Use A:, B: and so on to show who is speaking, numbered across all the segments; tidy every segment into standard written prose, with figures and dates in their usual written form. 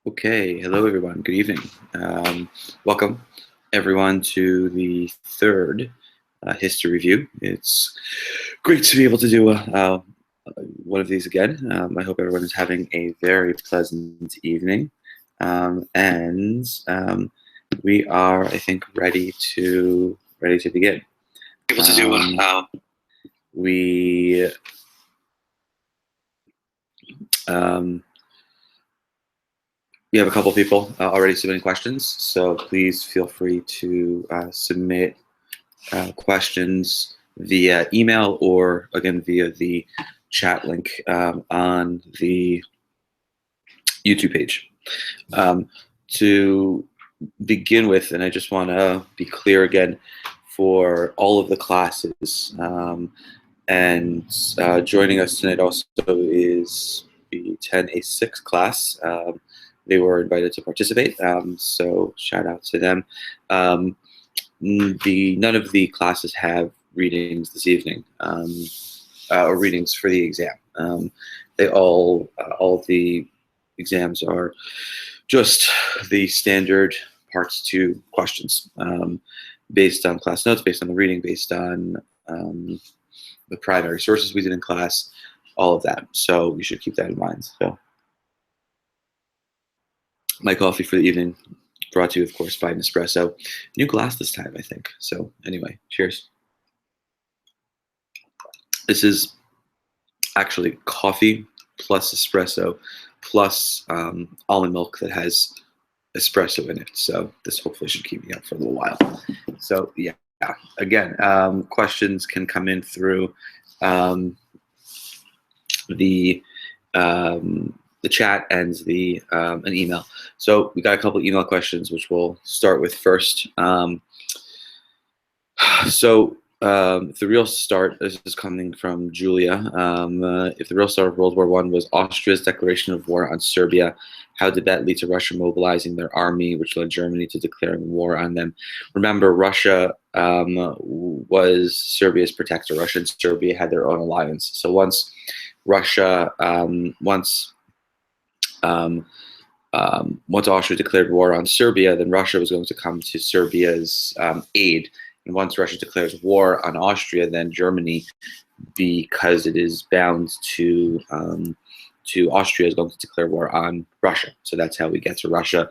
A: Okay, hello everyone. Good evening. Welcome everyone to the third history review. It's great to be able to do one of these again. I hope everyone is having a very pleasant evening, and we are, I think, ready to begin.
B: Able to do
A: We um, We have a couple people already submitting questions, so please feel free to submit questions via email or, again, via the chat link on the YouTube page. To begin with, and I just want to be clear again for all of the classes, and joining us tonight also is the 10A6 class. They were invited to participate, so shout out to them. None of the classes have readings this evening, or readings for the exam. They all the exams are just the standard parts 2 questions, based on class notes, based on the reading, based on the primary sources we did in class, all of that. So you should keep that in mind. So my coffee for the evening, brought to you, of course, by Nespresso. New glass this time, I think. So anyway, cheers. This is actually coffee plus espresso plus almond milk that has espresso in it. So this hopefully should keep me up for a little while. So yeah, again, questions can come in through the chat and an email. So we got a couple email questions, which we'll start with first. If the real start, this is coming from Julia. If the real start of World War I was Austria's declaration of war on Serbia, how did that lead to Russia mobilizing their army, which led Germany to declaring war on them? Remember, Russia was Serbia's protector. Russia and Serbia had their own alliance. So once Austria declared war on Serbia, then Russia was going to come to Serbia's aid. And once Russia declares war on Austria, then Germany, because it is bound to Austria, is going to declare war on Russia. So that's how we get to Russia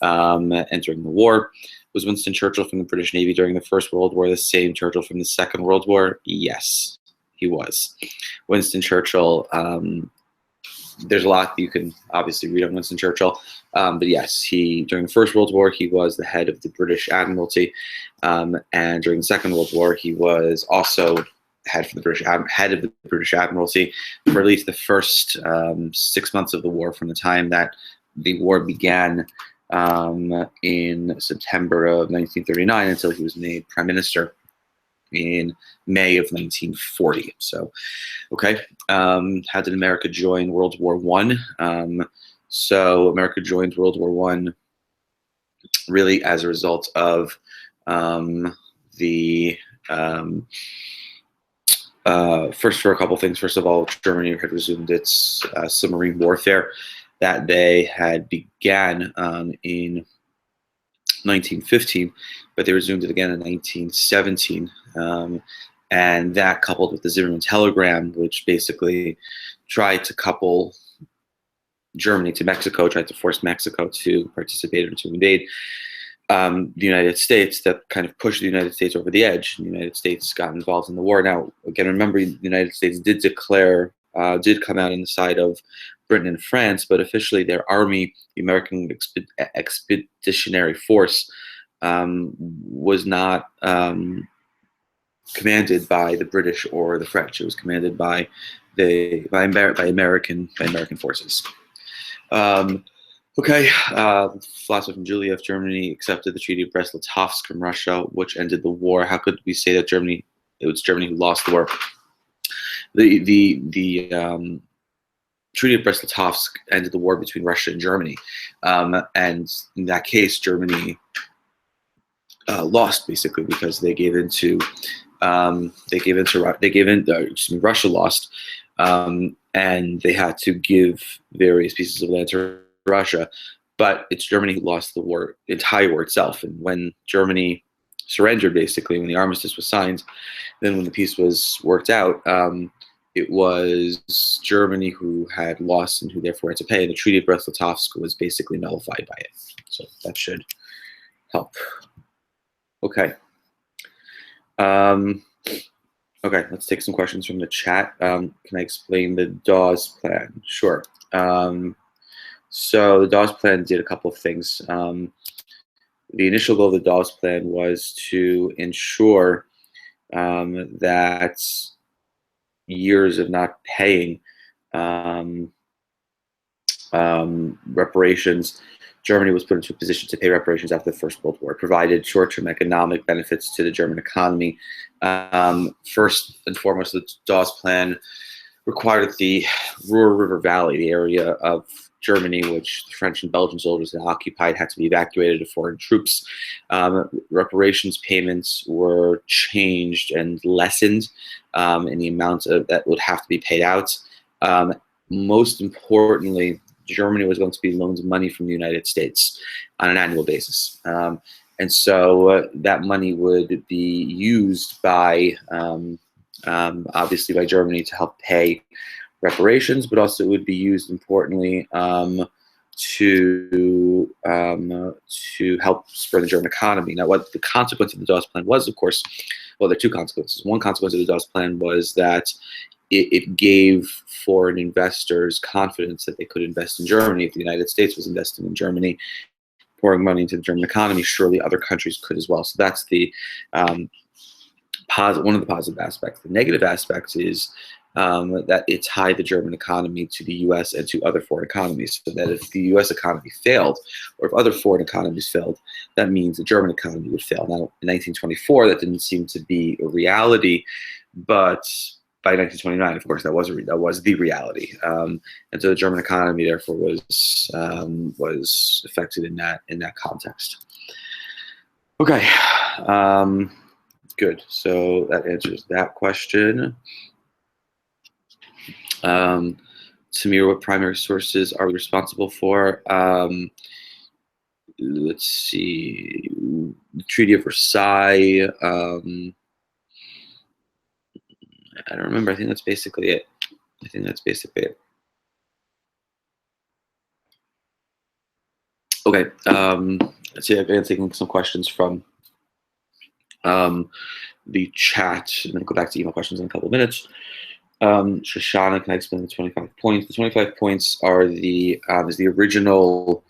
A: entering the war. Was Winston Churchill from the British Navy during the First World War the same Churchill from the Second World War? Yes, he was. Winston Churchill, there's a lot you can obviously read on Winston Churchill, but yes, during the First World War, he was the head of the British Admiralty, and during the Second World War, he was also head of the British Admiralty for at least the first 6 months of the war, from the time that the war began in September of 1939 until he was made Prime Minister in May of 1940. So, okay, how did America join World War I? So America joined World War I really as a result of first, for a couple things. First of all, Germany had resumed its submarine warfare that they had began in 1915, but they resumed it again in 1917. And that, coupled with the Zimmermann telegram, which basically tried to couple Germany to Mexico, tried to force Mexico to participate or to invade the United States, that kind of pushed the United States over the edge. And the United States got involved in the war. Now, again, remember, the United States did come out on the side of Britain and France, but officially their army, the American Expeditionary Force, was not commanded by the British or the French. It was commanded by American forces. Okay, philosopher from Julia: if Germany accepted the Treaty of Brest-Litovsk from Russia, which ended the war, how could we say that it was Germany who lost the war? The Treaty of Brest-Litovsk ended the war between Russia and Germany, and in that case, Germany lost, basically, because Russia lost, and they had to give various pieces of land to Russia. but it's Germany who lost the war, the entire war itself. And when Germany surrendered, basically, when the armistice was signed, then when the peace was worked out, it was Germany who had lost and who therefore had to pay. And the Treaty of Brest-Litovsk was basically nullified by it. So that should help. Okay. Okay, let's take some questions from the chat. Can I explain the Dawes plan? Sure. So the Dawes plan did a couple of things. The initial goal of the Dawes plan was to ensure that years of not paying reparations, Germany was put into a position to pay reparations after the First World War. It provided short-term economic benefits to the German economy. First and foremost, the Dawes plan required that the Ruhr River Valley, the area of Germany which the French and Belgian soldiers had occupied, had to be evacuated to foreign troops. Reparations payments were changed and lessened in the amount that would have to be paid out. Most importantly, Germany was going to be loaned money from the United States on an annual basis. And so that money would be used by, obviously by Germany to help pay reparations, but also it would be used importantly to help spur the German economy. Now, what the consequence of the Dawes plan was, of course, well, there are two consequences. One consequence of the Dawes plan was that it gave foreign investors confidence that they could invest in Germany. If the United States was investing in Germany, pouring money into the German economy, surely other countries could as well. So that's the one of the positive aspects. The negative aspect is that it tied the German economy to the U.S. and to other foreign economies, so that if the U.S. economy failed, or if other foreign economies failed, that means the German economy would fail. Now, in 1924, that didn't seem to be a reality, but by 1929, of course, that was the reality, and so the German economy, therefore, was affected in that context. Okay, good. So that answers that question. Samir, what primary sources are we responsible for? Let's see, the Treaty of Versailles. I don't remember. I think that's basically it. Okay. Let's see. I'm taking some questions from the chat, and then go back to email questions in a couple of minutes. Shoshana, can I explain the 25 points? The 25 points are is the original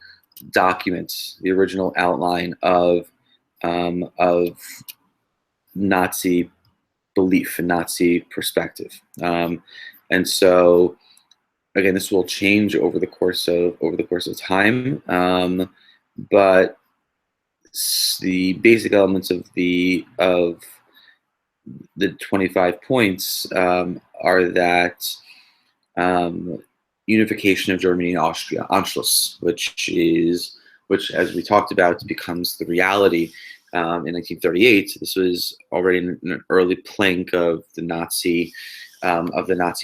A: document, the original outline of Nazi belief and Nazi perspective. And so, again, this will change over the course of time, but the basic elements of the 25 points are that unification of Germany and Austria, Anschluss, which, as we talked about, becomes the reality in 1938. This was already an early plank of the Nazi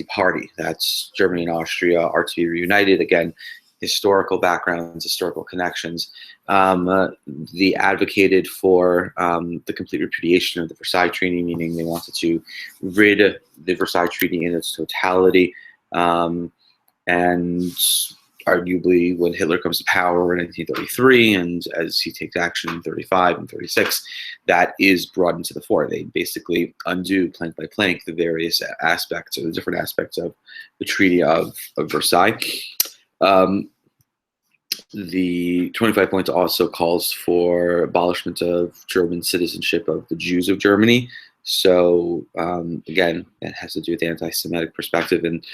A: Party. That's Germany and Austria are to be reunited again. Historical backgrounds, historical connections. They advocated for the complete repudiation of the Versailles Treaty, meaning they wanted to rid the Versailles Treaty in its totality. And arguably, when Hitler comes to power in 1933, and as he takes action in 35 and 36, that is brought into the fore. They basically undo, plank by plank, the various aspects, or the different aspects of the Treaty of Versailles. The 25 points also calls for abolishment of German citizenship of the Jews of Germany. So again, that has to do with the anti-Semitic perspective. And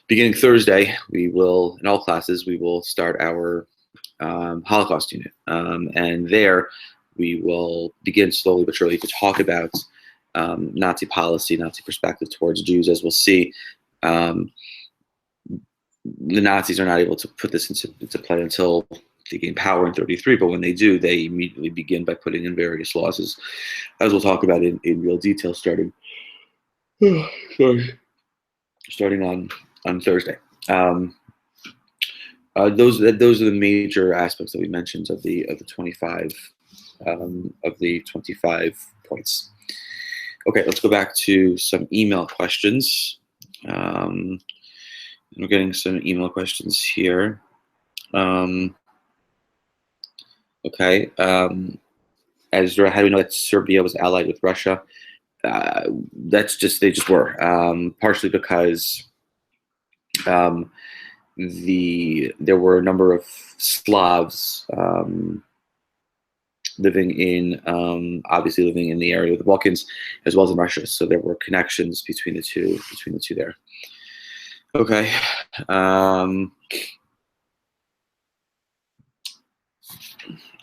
A: beginning Thursday, we will, in all classes, we will start our Holocaust unit. And there we will begin slowly but surely to talk about Nazi policy, Nazi perspective towards Jews. As we'll see, the Nazis are not able to put this into play until they gain power in 33, but when they do, they immediately begin by putting in various laws, as we'll talk about in real detail starting on Thursday. Those are the major aspects that we mentioned of the 25 points. Okay, let's go back to some email questions. We're getting some email questions here. Okay, how do we know that Serbia was allied with Russia? They just were, partially because there were a number of Slavs obviously living in the area of the Balkans as well as in Russia, so there were connections between the two there. Okay.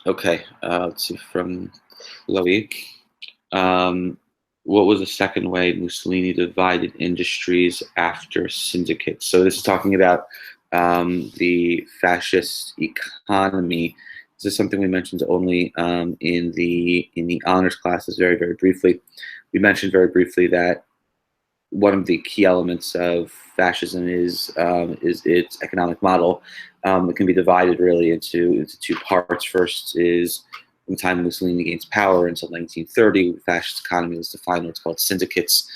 A: Okay, let's see, from Chloe. What was the second way Mussolini divided industries after syndicates? So this is talking about the fascist economy. This is something we mentioned only in the honors classes very, very briefly. We mentioned very briefly that one of the key elements of fascism is its economic model. It can be divided really into two parts. First is from the time Mussolini gains power until 1930, the fascist economy was defined what's called syndicates,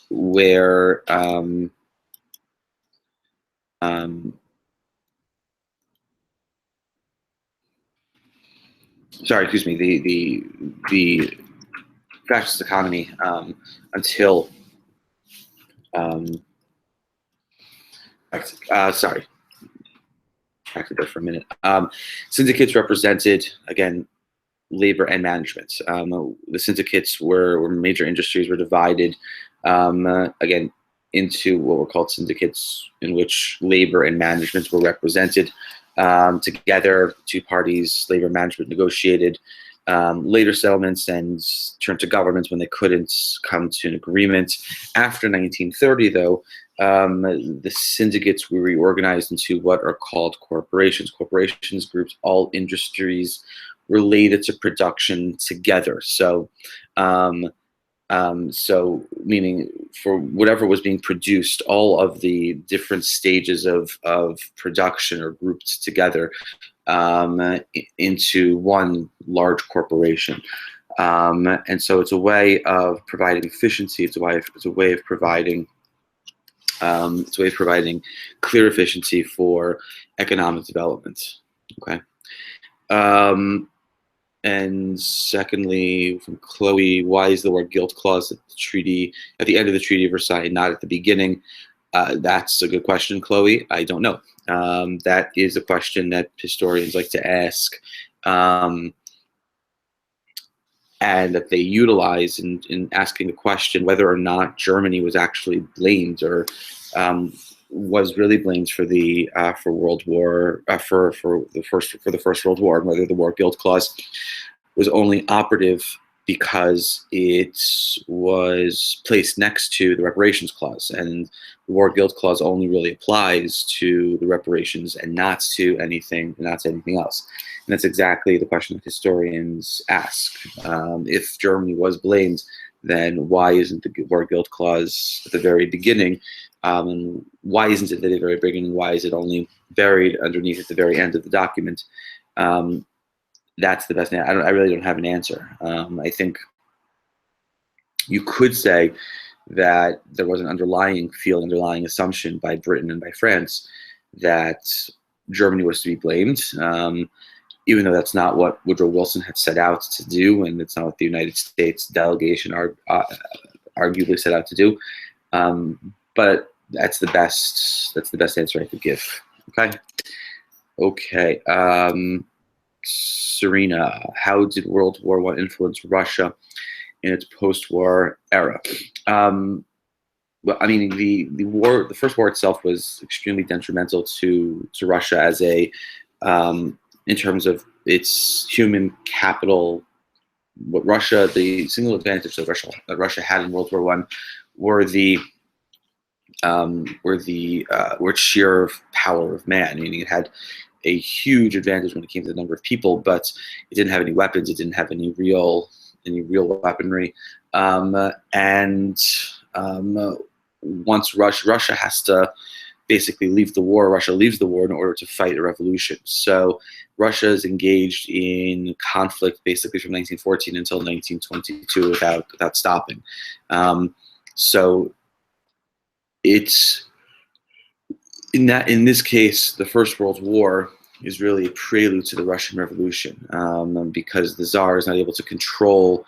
A: where the fascist economy until back to there for a minute. Syndicates represented, again, labor and management. The syndicates were major industries were divided, again, into what were called syndicates in which labor and management were represented together. Two parties, labor and management, negotiated later settlements and turned to governments when they couldn't come to an agreement. After 1930, though, the syndicates were reorganized into what are called corporations. Corporations grouped all industries related to production together. So, meaning for whatever was being produced, all of the different stages of production are grouped together into one large corporation. And so it's a way of providing efficiency. It's a way of providing clear efficiency for economic development. Okay. And secondly, from Chloe, why is the word guilt clause at the end of the Treaty of Versailles, not at the beginning? That's a good question, Chloe. I don't know. That is a question that historians like to ask, and that they utilize in asking the question whether or not Germany was actually blamed or was really blamed for the World War for the First World War, and whether the war guilt clause was only operative because it was placed next to the reparations clause, and the war guilt clause only really applies to the reparations and not to anything else. And that's exactly the question that historians ask. If Germany was blamed, then why isn't the war guilt clause at the very beginning? And why isn't it at the very beginning? Why is it only buried underneath at the very end of the document? That's the best. I really don't have an answer. I think you could say that there was an underlying assumption by Britain and by France that Germany was to be blamed, even though that's not what Woodrow Wilson had set out to do, and it's not what the United States delegation arguably set out to do. But that's the best answer I could give. Okay. Serena, how did World War I influence Russia in its post-war era? Well, I mean, the First War itself was extremely detrimental to Russia as in terms of its human capital. The single advantage that Russia had in World War I were its sheer power of man, meaning it had a huge advantage when it came to the number of people, but it didn't have any weapons. It didn't have any real weaponry. Once Russia has to basically leave the war. Russia leaves the war in order to fight a revolution. So Russia is engaged in conflict basically from 1914 until 1922 without stopping. So it's in this case, the First World War is really a prelude to the Russian Revolution, because the Tsar is not able to control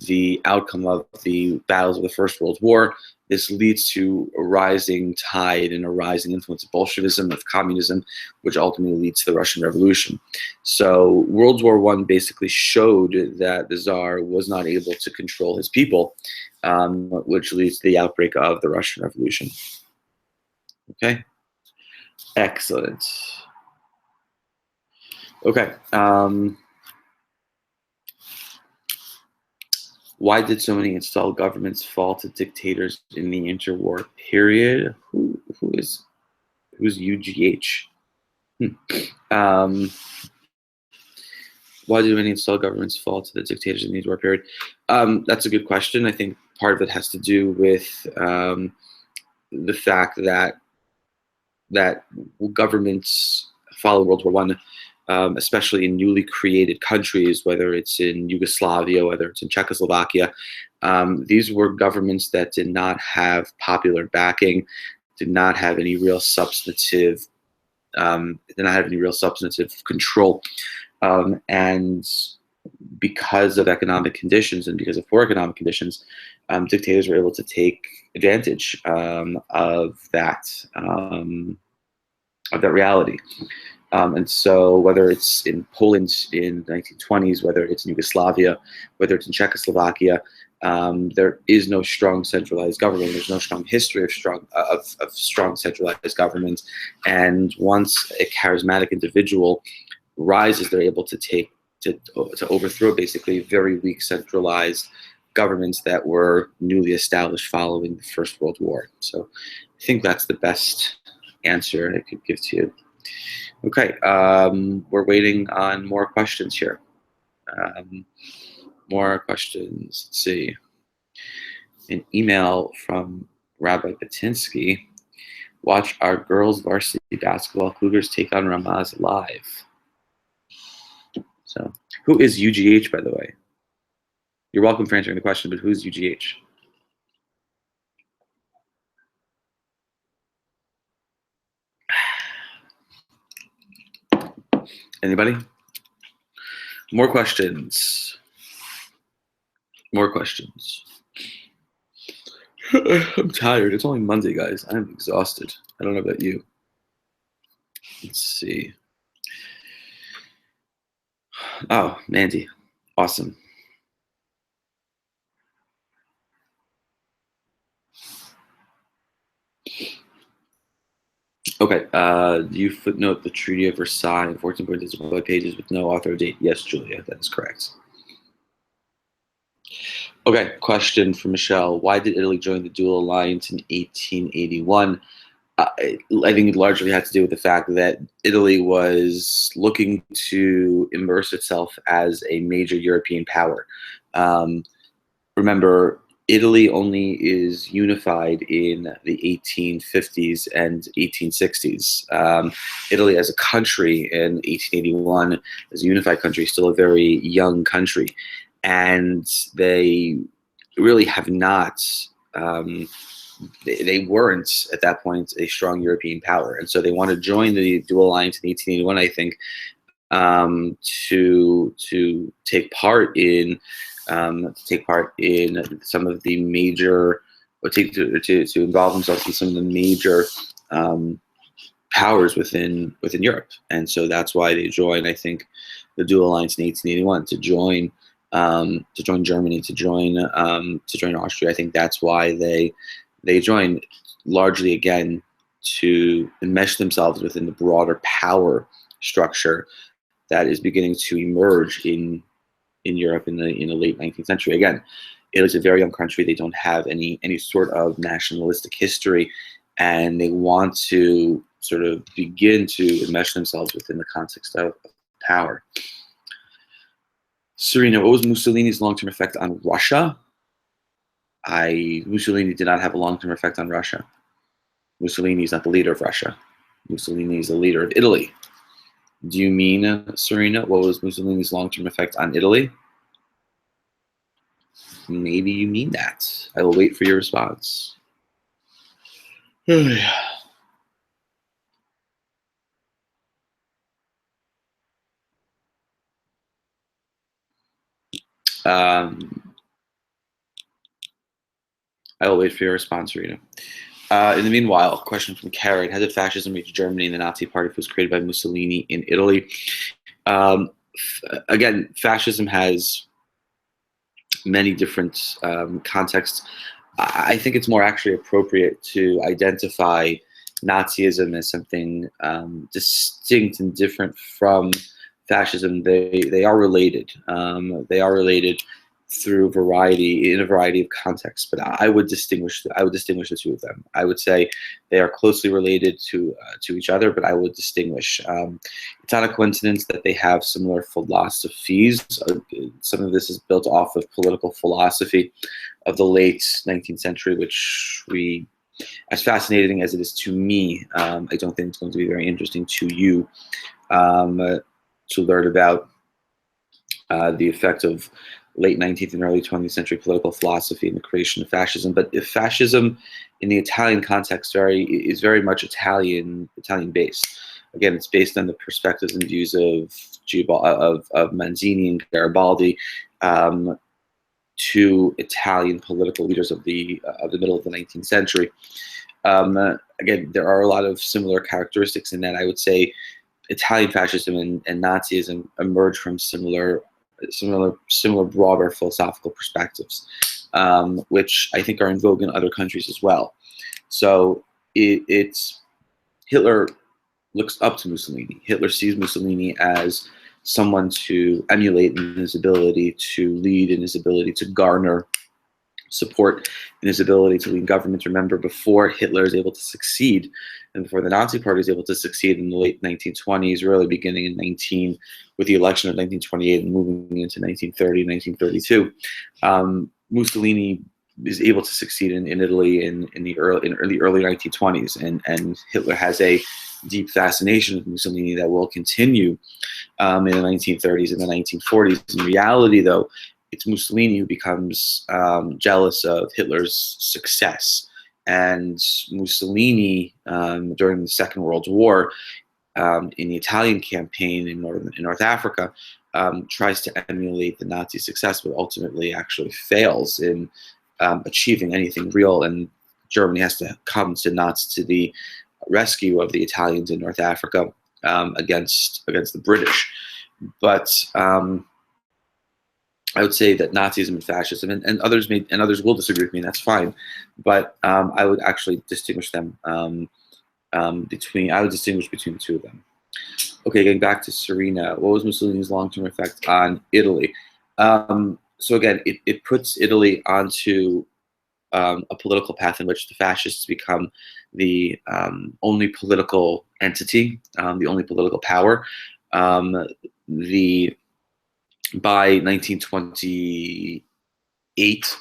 A: the outcome of the battles of the First World War. This leads to a rising tide and a rising influence of Bolshevism, of communism, which ultimately leads to the Russian Revolution. So World War I basically showed that the Tsar was not able to control his people, which leads to the outbreak of the Russian Revolution. Okay, excellent. Okay. Why did so many installed governments fall to dictators in the interwar period? Who's UGH? Why did many installed governments fall to the dictators in the interwar period? That's a good question. I think part of it has to do with the fact that governments following World War I, especially in newly created countries, whether it's in Yugoslavia, whether it's in Czechoslovakia, these were governments that did not have popular backing, did not have any real substantive, control, and because of economic conditions and because of poor economic conditions, dictators were able to take advantage of that reality. And so whether it's in Poland in the 1920s, whether it's in Yugoslavia, whether it's in Czechoslovakia, there is no strong centralized government. There's no strong history of strong centralized government. And once a charismatic individual rises, they're able to overthrow basically very weak centralized governments that were newly established following the First World War. So I think that's the best answer I could give to you. Okay, we're waiting on more questions here. More questions. Let's see. An email from Rabbi Batinsky. Watch our girls varsity basketball Cougars take on Ramaz live. So, who is UGH, by the way? You're welcome for answering the question, but who's UGH? Anybody? More questions. More questions. I'm tired. It's only Monday, guys. I'm exhausted. I don't know about you. Let's see. Oh, Mandy. Awesome. Okay. Do you footnote the Treaty of Versailles in 14.2 pages with no author date? Yes, Julia, that is correct. Okay, question from Michelle. Why did Italy join the dual alliance in 1881? I think it largely had to do with the fact that Italy was looking to immerse itself as a major European power. Remember, Italy only is unified in the 1850s and 1860s. Italy as a country in 1881, as a unified country, still a very young country. And they really have not, they weren't at that point a strong European power. And so they want to join the dual alliance in 1881, I think, to take part in some of the major, or to involve themselves in some of the major powers within Europe. And so that's why they joined, I think, the dual alliance in 1881 to join Germany, to join Austria. I think that's why they joined, largely again to enmesh themselves within the broader power structure that is beginning to emerge in Europe in the late 19th century. Again, Italy's a very young country. They don't have any sort of nationalistic history, and they want to sort of begin to enmesh themselves within the context of power. Serena, what was Mussolini's long-term effect on Russia? Mussolini did not have a long-term effect on Russia. Mussolini is not the leader of Russia. Mussolini is the leader of Italy. Do you mean, Serena, what was Mussolini's long-term effect on Italy? Maybe you mean that. I will wait for your response. I will wait for your response, Serena. In the meanwhile, question from Karen: how did fascism reach Germany and the Nazi Party was created by Mussolini in Italy? Again, fascism has many different contexts. I think it's more actually appropriate to identify Nazism as something distinct and different from fascism. They are related. They are related through in a variety of contexts. But I would distinguish the two of them. I would say they are closely related to each other, but I would distinguish. It's not a coincidence that they have similar philosophies. Some of this is built off of political philosophy of the late 19th century, which as fascinating as it is to me, I don't think it's going to be very interesting to you to learn about the effect of late 19th and early 20th century political philosophy and the creation of fascism. But if fascism in the Italian context is very much Italian based. Again, it's based on the perspectives and views of Manzini and Garibaldi, two Italian political leaders of the middle of the 19th century. Again, there are a lot of similar characteristics in that. I would say Italian fascism and Nazism emerge from similar broader philosophical perspectives, which I think are in vogue in other countries as well. So it's Hitler looks up to Mussolini. Hitler sees Mussolini as someone to emulate in his ability to lead, in his ability to garner support, in his ability to lead government. Remember, before Hitler is able to succeed, and before the Nazi Party is able to succeed in the late 1920s, really beginning in with the election of 1928 and moving into 1930, 1932, Mussolini is able to succeed in Italy in the early 1920s, and Hitler has a deep fascination with Mussolini that will continue in the 1930s and the 1940s. In reality, though, it's Mussolini who becomes jealous of Hitler's success. And Mussolini, during the Second World War, in the Italian campaign in North Africa, tries to emulate the Nazi success, but ultimately actually fails in achieving anything real. And Germany has to come to the rescue of the Italians in North Africa against the British. But I would say that Nazism and fascism, and others will disagree with me, and that's fine. But I would actually distinguish them between the two of them. Okay, getting back to Serena, what was Mussolini's long-term effect on Italy? So again, it puts Italy onto a political path in which the fascists become the only political entity, the only political power. By 1928,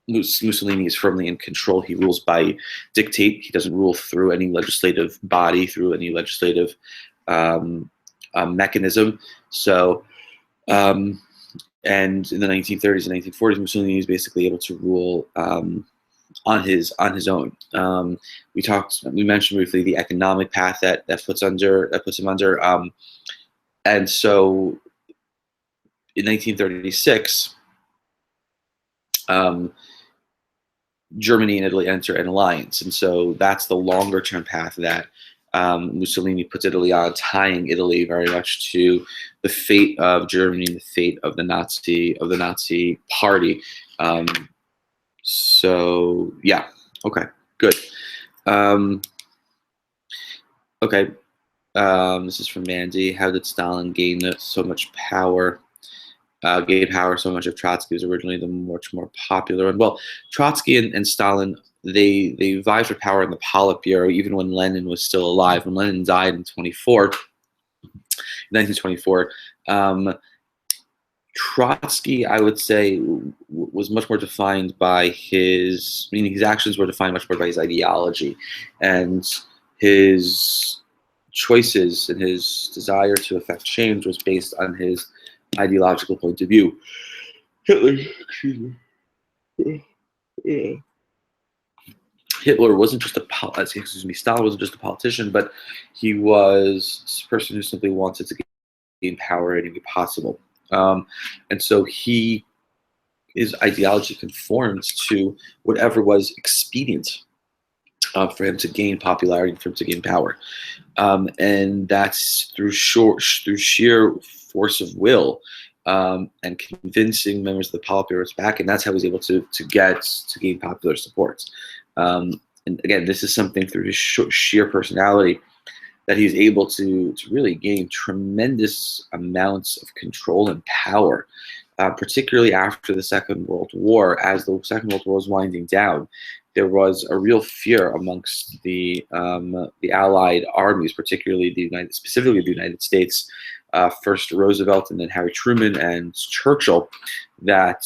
A: Mussolini is firmly in control. He rules by dictate. He doesn't rule through any legislative body, through any legislative mechanism. So, and in the 1930s and 1940s, Mussolini is basically able to rule on his own. We mentioned briefly the economic path that puts him under, and so in 1936, Germany and Italy enter an alliance, and so that's the longer-term path that Mussolini puts Italy on, tying Italy very much to the fate of Germany and the fate of the Nazi Party. So yeah, okay, good. Okay, this is from Mandy. How did Stalin gain so much power? Gained power so much if Trotsky was originally the much more popular one. Well, Trotsky and Stalin, they vied for power in the Politburo even when Lenin was still alive. When Lenin died in 1924, Trotsky, I would say, was much more defined by his, meaning his actions were defined much more by his ideology, and his choices and his desire to affect change was based on his ideological point of view. Hitler, excuse me. Hitler wasn't just Stalin wasn't just a politician, but he was a person who simply wanted to gain power any way possible. And so his ideology conforms to whatever was expedient for him to gain popularity, for him to gain power. And that's through sheer force of will, and convincing members of the Politburo's back, and that's how he was able to gain popular support. And again, this is something through his sheer personality that he's able to really gain tremendous amounts of control and power, particularly after the Second World War. As the Second World War was winding down, there was a real fear amongst the Allied armies, particularly specifically the United States, first Roosevelt and then Harry Truman and Churchill, that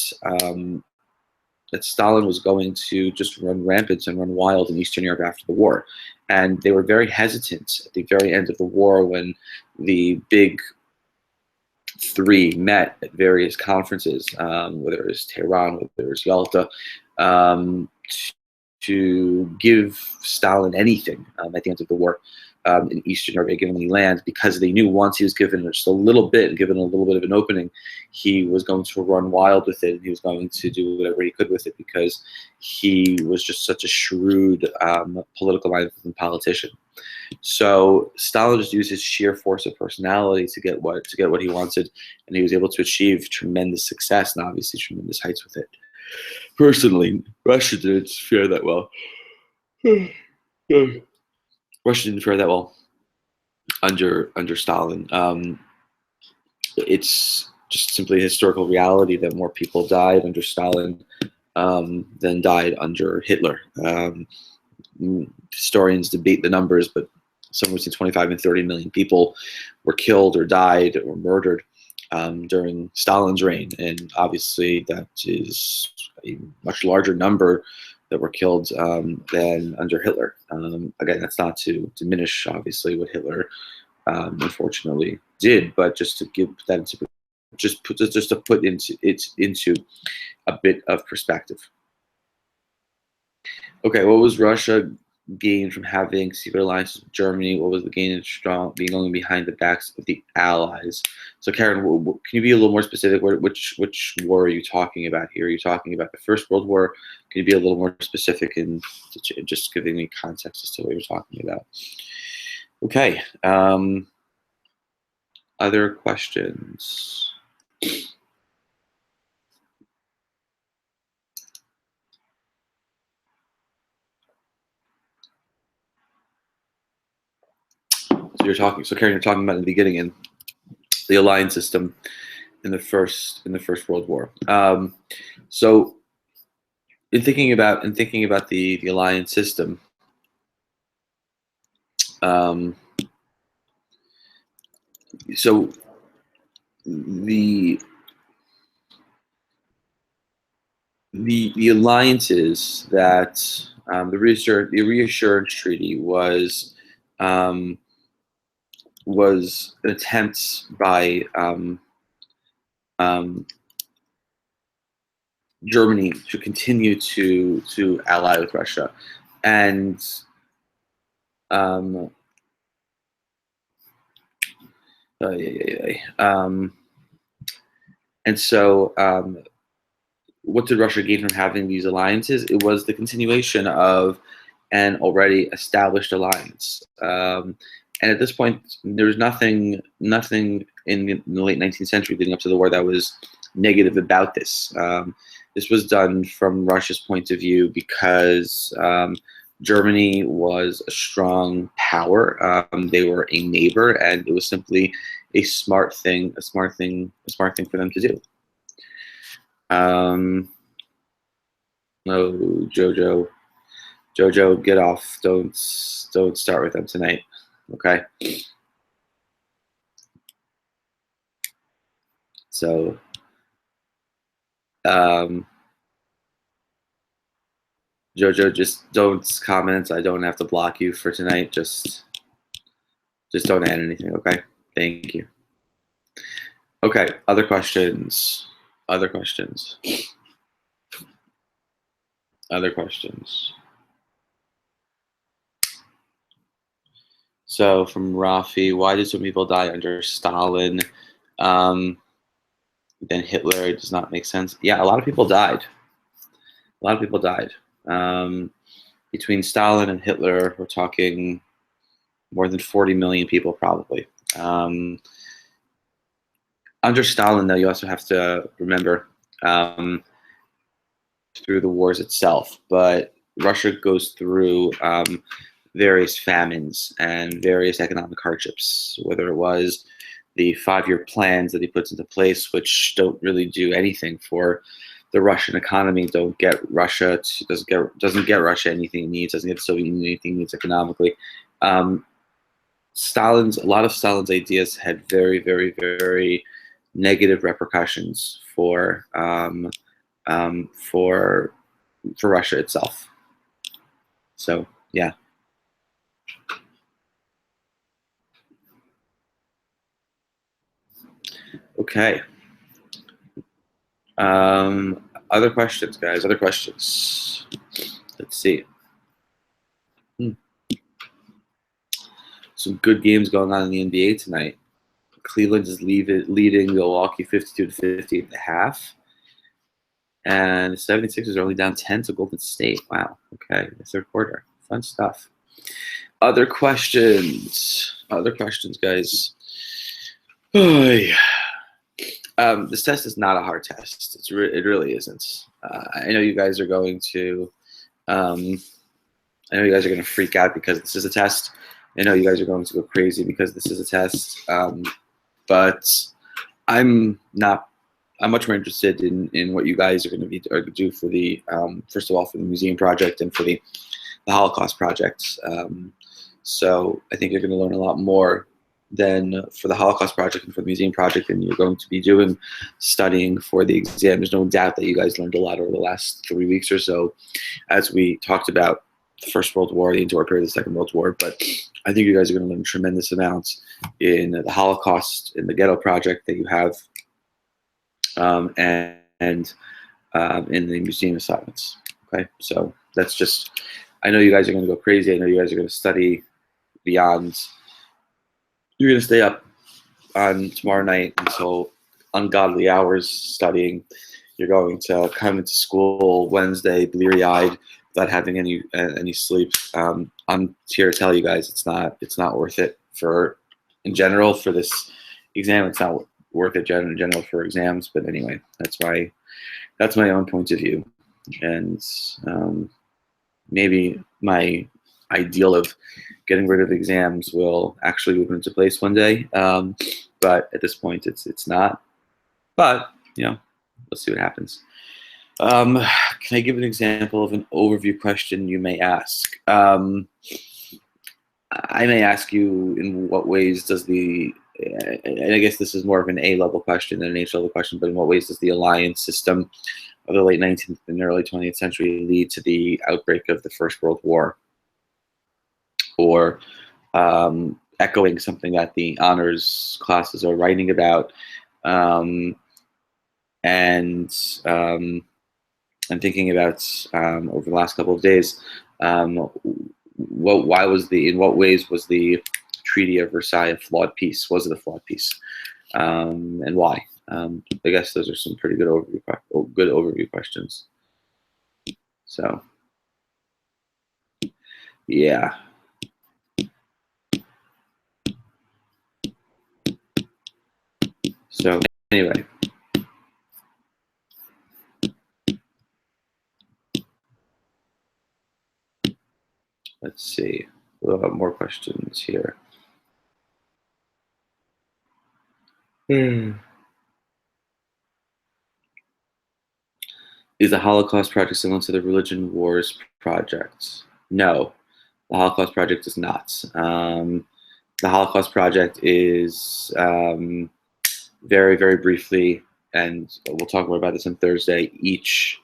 A: Stalin was going to just run rampant and run wild in Eastern Europe after the war. And they were very hesitant at the very end of the war when the big three met at various conferences, whether it was Tehran, whether it was Yalta, to give Stalin anything at the end of the war in Eastern Europe, given any land, because they knew once he was given just a little bit of an opening, he was going to run wild with it, and he was going to do whatever he could with it, because he was just such a shrewd political-minded politician. So Stalin just used his sheer force of personality to get what he wanted, and he was able to achieve tremendous success and obviously tremendous heights with it. Personally, Russia didn't fare that well. Russia didn't fare that well under Stalin. It's just simply a historical reality that more people died under Stalin than died under Hitler. Historians debate the numbers, but somewhere between 25 and 30 million people were killed or died or murdered during Stalin's reign, and obviously that is a much larger number that were killed than under Hitler. Again, that's not to diminish, obviously, what Hitler unfortunately did, but just to give that into into a bit of perspective. Okay, what was Russia gained from having secret alliances with Germany? What was the gain in being going behind the backs of the Allies? So, Karen, can you be a little more specific? Which war are you talking about here? Are you talking about the First World War? Can you be a little more specific in just giving me context as to what you're talking about? Okay. Other questions? So Karen, you're talking about in the beginning in the alliance system in the first World War. So in thinking about the alliance system, so the alliances that the reassurance treaty was an attempt by Germany to continue to ally with Russia, and and so what did Russia gain from having these alliances? It was the continuation of an already established alliance. And at this point, there was nothing in the late 19th century leading up to the war that was negative about this. This was done from Russia's point of view because Germany was a strong power. They were a neighbor, and it was simply a smart thing for them to do. No, Jojo, get off. Don't start with them tonight. Okay. So Um, Jojo, just don't comment. I don't have to block you for tonight. Just don't add anything, okay? Thank you. Okay, other questions. Other questions. Other questions. So from Rafi, why did some people die under Stalin? Then Hitler, it does not make sense. Yeah, a lot of people died. A lot of people died. Between Stalin and Hitler, we're talking more than 40 million people probably. Under Stalin, though, you also have to remember through the wars itself, but Russia goes through various famines and various economic hardships, whether it was the 5-year plans that he puts into place, which don't really do anything for the Russian economy, doesn't get Russia anything it needs, doesn't get the Soviet Union anything it needs economically. A lot of Stalin's ideas had very, very, very negative repercussions for Russia itself. So yeah. Okay. Other questions, guys? Other questions? Let's see. Some good games going on in the NBA tonight. Cleveland is leading Milwaukee 52-50 at the half. And the 76ers are only down 10 to Golden State. Wow. Okay. The third quarter. Fun stuff. Other questions? Other questions, guys? Oh, yeah. This test is not a hard test. It really isn't. I know you guys are going to freak out because this is a test. I know you guys are going to go crazy because this is a test. But I'm much more interested in what you guys are going to do for the first of all for the museum project and for the Holocaust project. So I think you're going to learn a lot more than for the Holocaust project and for the museum project than you're going to be doing studying for the exam. There's no doubt that you guys learned a lot over the last 3 weeks or so as we talked about the First World War, the interwar period, the Second World War. But I think you guys are going to learn tremendous amounts in the Holocaust, in the Ghetto project that you have, and in the museum assignments. Okay, so that's just. I know you guys are going to go crazy. I know you guys are going to study beyond. You're going to stay up on tomorrow night until ungodly hours studying. You're going to come into school Wednesday bleary-eyed without having any sleep. I'm here to tell you guys it's not worth it in general for this exam. It's not worth it in general for exams. But anyway, that's my own point of view, and maybe my ideal of getting rid of exams will actually move into place one day. But at this point, it's not. But let's see what happens. Can I give an example of an overview question you may ask? I may ask you in what ways does and I guess this is more of an A-level question than an H-level question, but in what ways does the alliance system of the late 19th and early 20th century lead to the outbreak of the First World War? Or echoing something that the honors classes are writing about, and I'm thinking about over the last couple of days, in what ways was the Treaty of Versailles a flawed piece? Was it a flawed piece, and why? I guess those are some pretty good overview questions. So, yeah. So anyway. Let's see. We'll have more questions here. Is the Holocaust Project similar to the Religion Wars Project? No, the Holocaust Project is not. The Holocaust Project is very, very briefly and we'll talk more about this on Thursday. Each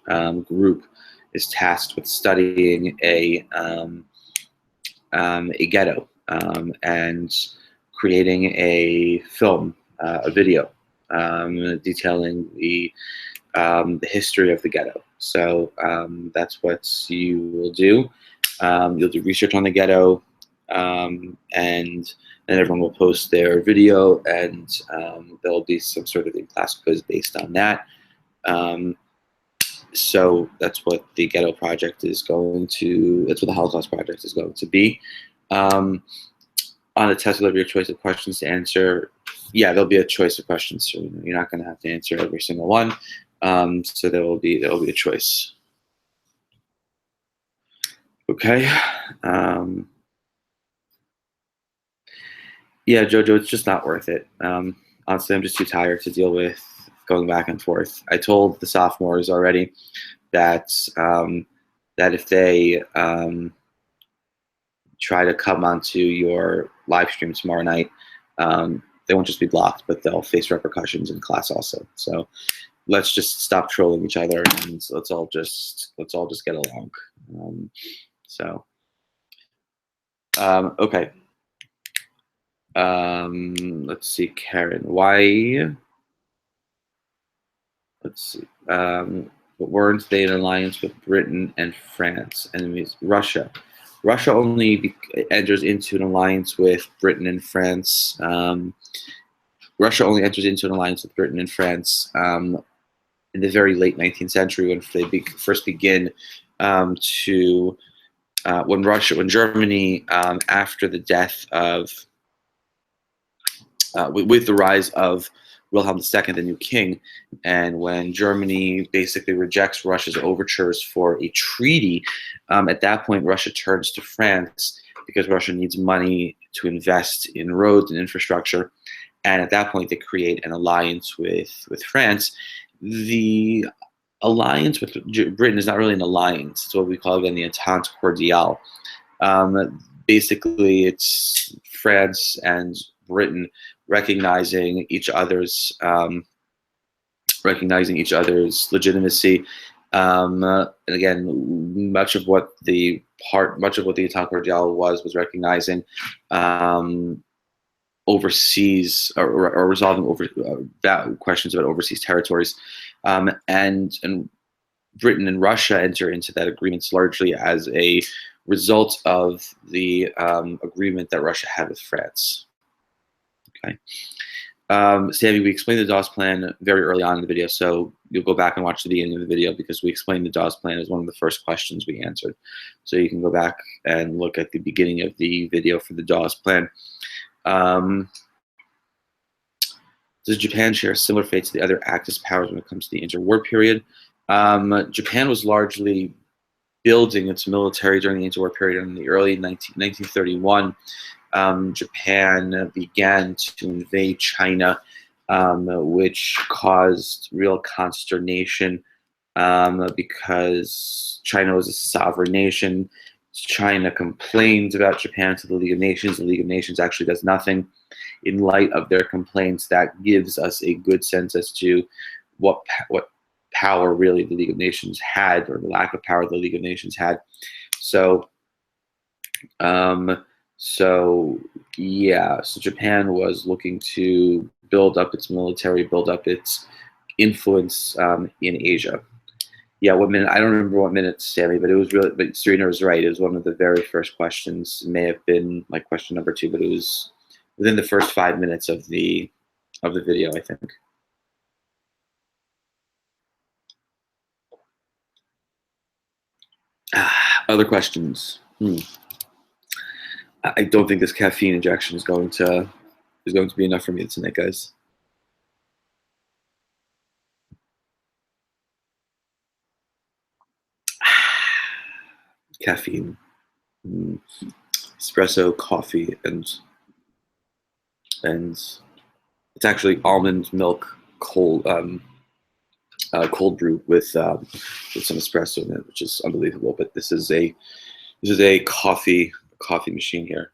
A: group is tasked with studying a ghetto and creating a film, a video, detailing the history of the ghetto. So that's what you will do. You'll do research on the ghetto, and then everyone will post their video, and there'll be some sort of in-class quiz based on that. So that's what the Ghetto Project is going to, that's what the Holocaust Project is going to be. On the test, there'll be a choice of questions to answer. Yeah, there'll be a choice of questions. So you're not going to have to answer every single one. So there will be a choice. Okay. Yeah, Jojo, it's just not worth it. Honestly, I'm just too tired to deal with going back and forth. I told the sophomores already that that if they try to come onto your live stream tomorrow night, they won't just be blocked, but they'll face repercussions in class also. So let's just stop trolling each other, and let's all just get along. Okay. Let's see, Karen. Why? Let's see. But weren't they in alliance with Britain and France? Enemies, Russia. Russia only enters into an alliance with Britain and France. Russia only enters into an alliance with Britain and France in the very late 19th century, when they first begin to when Germany, after the death of with the rise of Wilhelm II, the new king, and when Germany basically rejects Russia's overtures for a treaty, at that point Russia turns to France because Russia needs money to invest in roads and infrastructure, and at that point they create an alliance with France. The alliance with Britain is not really an alliance. It's what we call, again, the Entente Cordiale. Basically, it's France and Britain recognizing each other's legitimacy. And again, much of what the Entente Cordiale was recognizing overseas, or resolving questions about overseas territories, and Britain and Russia enter into that agreement largely as a result of the agreement that Russia had with France. Okay. Sammy, we explained the DAWS plan very early on in the video, so you'll go back and watch the beginning of the video because we explained the DAWS plan as one of the first questions we answered. So you can go back and look at the beginning of the video for the DAWS plan. Does Japan share a similar fate to the other Axis powers when it comes to the interwar period? Japan was largely building its military during the interwar period. In the early 1931, Japan began to invade China, which caused real consternation because China was a sovereign nation. China complains about Japan to the League of Nations. The League of Nations actually does nothing. In light of their complaints, that gives us a good sense as to what power really the League of Nations had, or the lack of power the League of Nations had. So, so Japan was looking to build up its military, build up its influence in Asia. Yeah, what minute? I don't remember what minute, Sammy, but it was really. But Serena was right. It was one of the very first questions. It may have been like question number 2, but it was within the first 5 minutes of the video, I think. Other questions? I don't think this caffeine injection is going to be enough for me tonight, guys. Caffeine, espresso, coffee, and it's actually almond milk cold brew with some espresso in it, which is unbelievable. But this is a coffee machine here.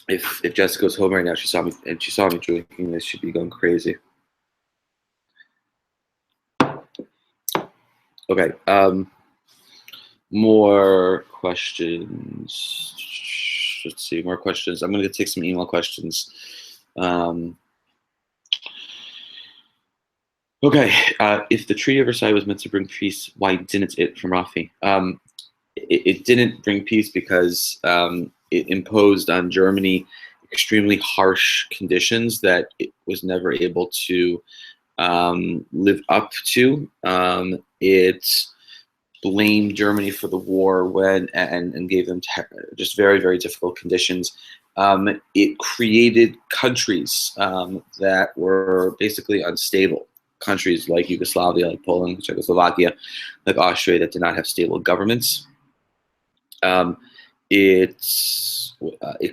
A: If Jessica's home right now, she saw me drinking this, she'd be going crazy. Okay. More questions. Let's see, more questions. I'm going to take some email questions. Okay. If the Treaty of Versailles was meant to bring peace, why didn't it, from Rafi? It didn't bring peace because it imposed on Germany extremely harsh conditions that it was never able to live up to. It blamed Germany for the war and gave them just very, very difficult conditions. It created countries that were basically unstable. Countries like Yugoslavia, like Poland, Czechoslovakia, like Austria, that did not have stable governments. Um, it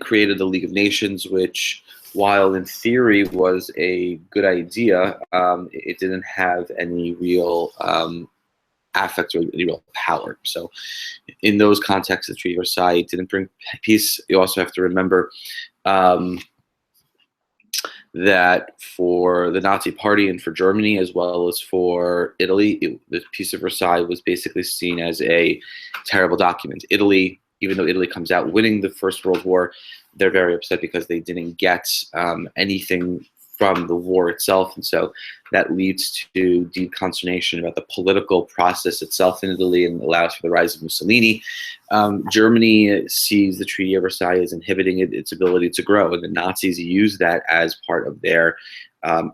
A: created the League of Nations, which, while in theory was a good idea, it didn't have any real affect or any real power. So, in those contexts, the Treaty of Versailles didn't bring peace. You also have to remember that for the Nazi Party and for Germany, as well as for Italy, the Peace of Versailles was basically seen as a terrible document. Italy, even though Italy comes out winning the First World War, they're very upset because they didn't get anything from the war itself, and so that leads to deep consternation about the political process itself in Italy and allows for the rise of Mussolini. Germany sees the Treaty of Versailles as inhibiting its ability to grow, and the Nazis use that as part of their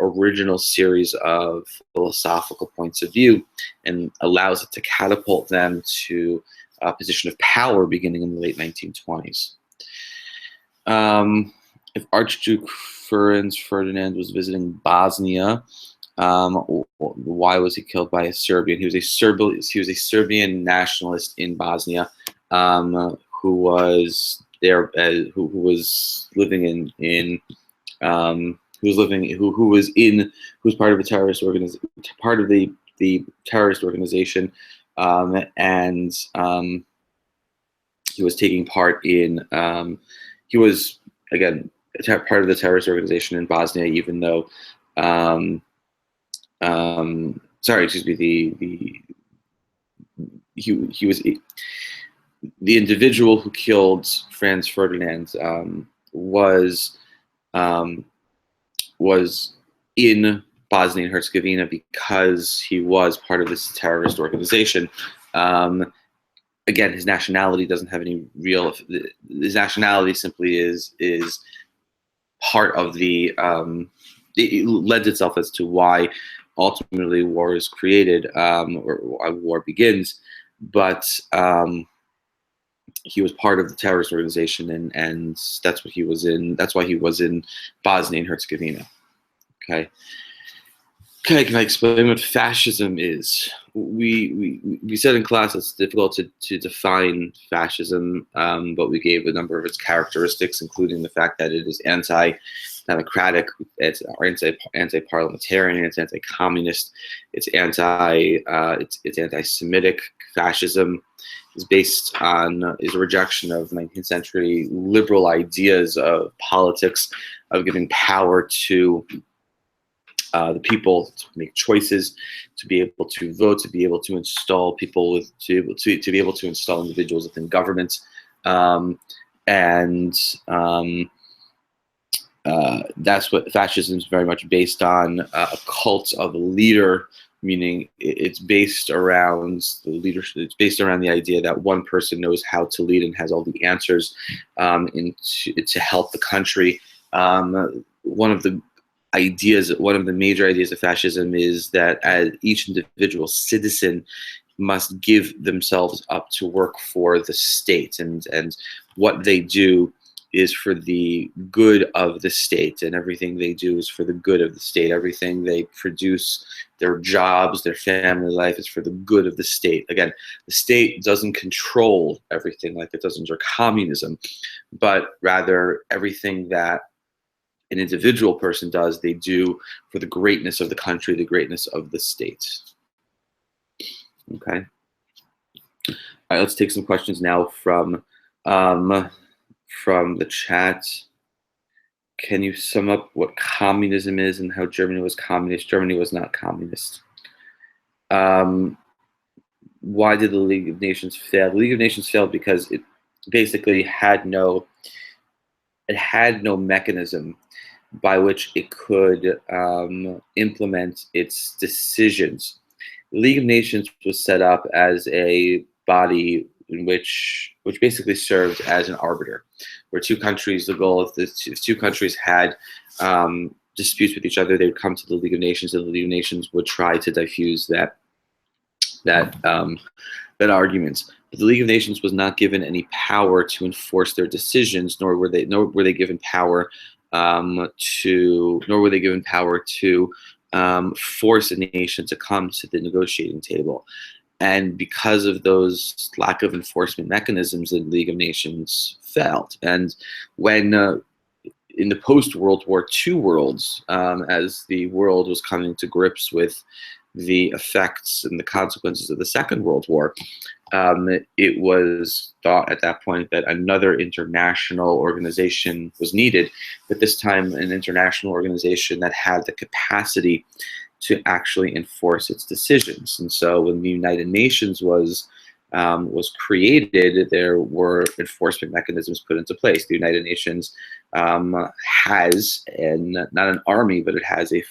A: original series of philosophical points of view, and allows it to catapult them to a position of power beginning in the late 1920s. If Archduke Franz Ferdinand was visiting Bosnia, why was he killed by a Serbian? He was a Serbian nationalist in Bosnia, who was there, who was living who was part of a terrorist organization, part of the terrorist organization, and he was taking part in. He was, again, part of the terrorist organization in Bosnia, even though, sorry, excuse me, he was the individual who killed Franz Ferdinand was in Bosnia and Herzegovina because he was part of this terrorist organization. Again, his nationality doesn't have any real. His nationality simply is part of the. It lends itself as to why ultimately war is created, or why war begins. But he was part of the terrorist organization, and that's what he was in. That's why he was in Bosnia and Herzegovina. Okay. Okay, can I explain what fascism is? We said in class it's difficult to define fascism, but we gave a number of its characteristics, including the fact that it is anti-democratic, it's anti-parliamentarian, it's anti-communist, it's anti-Semitic. Fascism is a rejection of 19th century liberal ideas of politics, of giving power to the people to make choices, to be able to vote, to be able to install people to be able to install individuals within government, that's what fascism is very much based on. A cult of a leader, meaning it's based around the leadership. It's based around the idea that one person knows how to lead and has all the answers to help the country. One of the major ideas of fascism is that as each individual citizen must give themselves up to work for the state, and what they do is for the good of the state, and everything they do is for the good of the state. Everything they produce, their jobs, their family life, is for the good of the state. Again, the state doesn't control everything like it does under communism, but rather everything that an individual person does, they do for the greatness of the country, the greatness of the state. Okay. All right, let's take some questions now from the chat. Can you sum up what communism is and how Germany was communist? Germany was not communist. why did the League of Nations fail? The League of Nations failed because it basically had no mechanism by which it could implement its decisions. The League of Nations was set up as a body in which basically served as an arbiter, where two countries, the goal of the two countries had disputes with each other, they would come to the League of Nations, and the League of Nations would try to diffuse that arguments. But the League of Nations was not given any power to enforce their decisions, nor were they given power to force a nation to come to the negotiating table. And because of those lack of enforcement mechanisms, the League of Nations failed. And when in the post-World War II worlds, as the world was coming to grips with the effects and the consequences of the Second World War, it was thought at that point that another international organization was needed, but this time an international organization that had the capacity to actually enforce its decisions. And so when the United Nations was created, there were enforcement mechanisms put into place. The United Nations has not an army, but it has a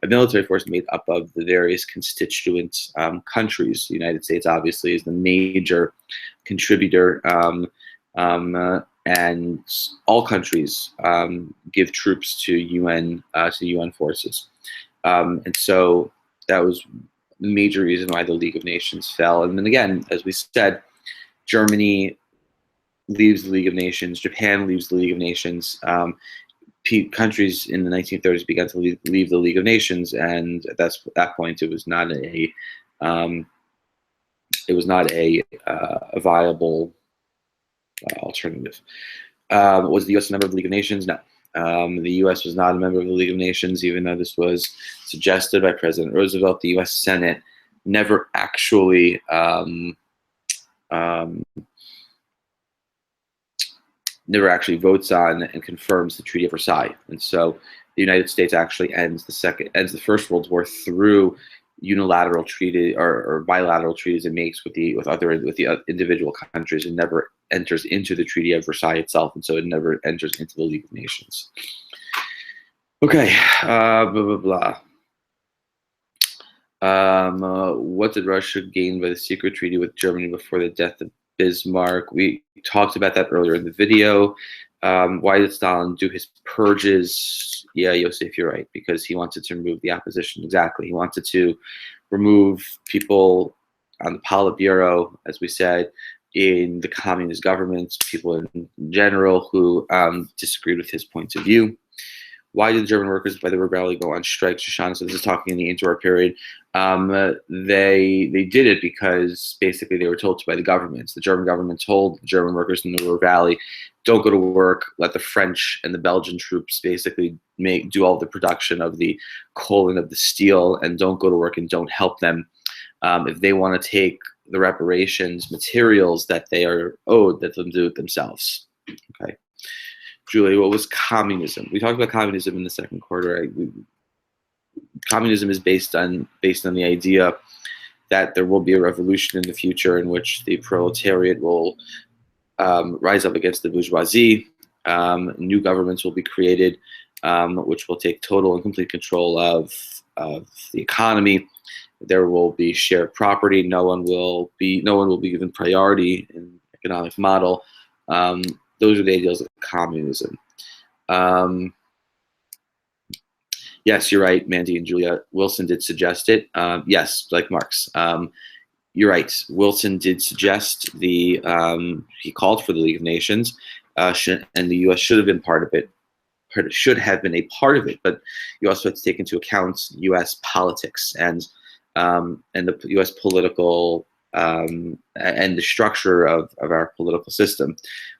A: military force made up of the various constituent countries. The United States obviously is the major contributor, and all countries give troops to UN forces, and so that was the major reason why the League of Nations fell. And then again, as we said, Germany leaves the League of Nations, Japan leaves the League of Nations. Countries in the 1930s began to leave the League of Nations, and at that point, it was not a viable alternative. Was the U.S. a member of the League of Nations? No. The U.S. was not a member of the League of Nations, even though this was suggested by President Roosevelt. The U.S. Senate never actually votes on and confirms the Treaty of Versailles. And so the United States actually ends the First World War through unilateral treaty or bilateral treaties it makes with the individual countries, and never enters into the Treaty of Versailles itself, and so it never enters into the League of Nations. Okay, blah blah blah. What did Russia gain by the secret treaty with Germany before the death of Bismarck? We talked about that earlier in the video. Why did Stalin do his purges? Yeah, Yosef, you're right, because he wanted to remove the opposition. Exactly. He wanted to remove people on the Politburo, as we said, in the communist governments, people in general who disagreed with his points of view. Why did the German workers by the Ruhr Valley go on strike? Shoshana, so this is talking in the interwar period. They did it because basically they were told to by the governments. The German government told the German workers in the Ruhr Valley, don't go to work, let the French and the Belgian troops basically do all the production of the coal and of the steel, and don't go to work and don't help them. If they want to take the reparations materials that they are owed, let them do it themselves. Okay. Julie, what was communism? We talked about communism in the second quarter. Communism is based on the idea that there will be a revolution in the future in which the proletariat will rise up against the bourgeoisie. New governments will be created, which will take total and complete control of the economy. There will be shared property. No one will be given priority in the economic model. Those are the ideals of communism. Yes, you're right, Mandy and Julia. Wilson did suggest it. Yes, like Marx. You're right. Wilson did suggest he called for the League of Nations, and the U.S. should have been part of it. Should have been a part of it, but you also have to take into account U.S. politics and the U.S. political and the structure of our political system.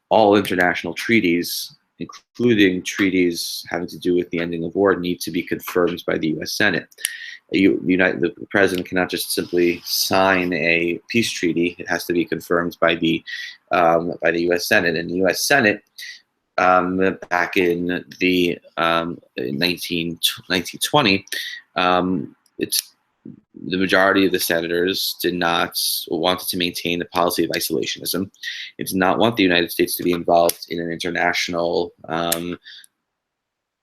A: All international treaties, including treaties having to do with the ending of war, need to be confirmed by the U.S. Senate. The president cannot just simply sign a peace treaty. It has to be confirmed by the U.S. Senate. And the U.S. Senate, back in 1920, the majority of the senators did not wanted to maintain the policy of isolationism. It did not want the United States to be involved in an international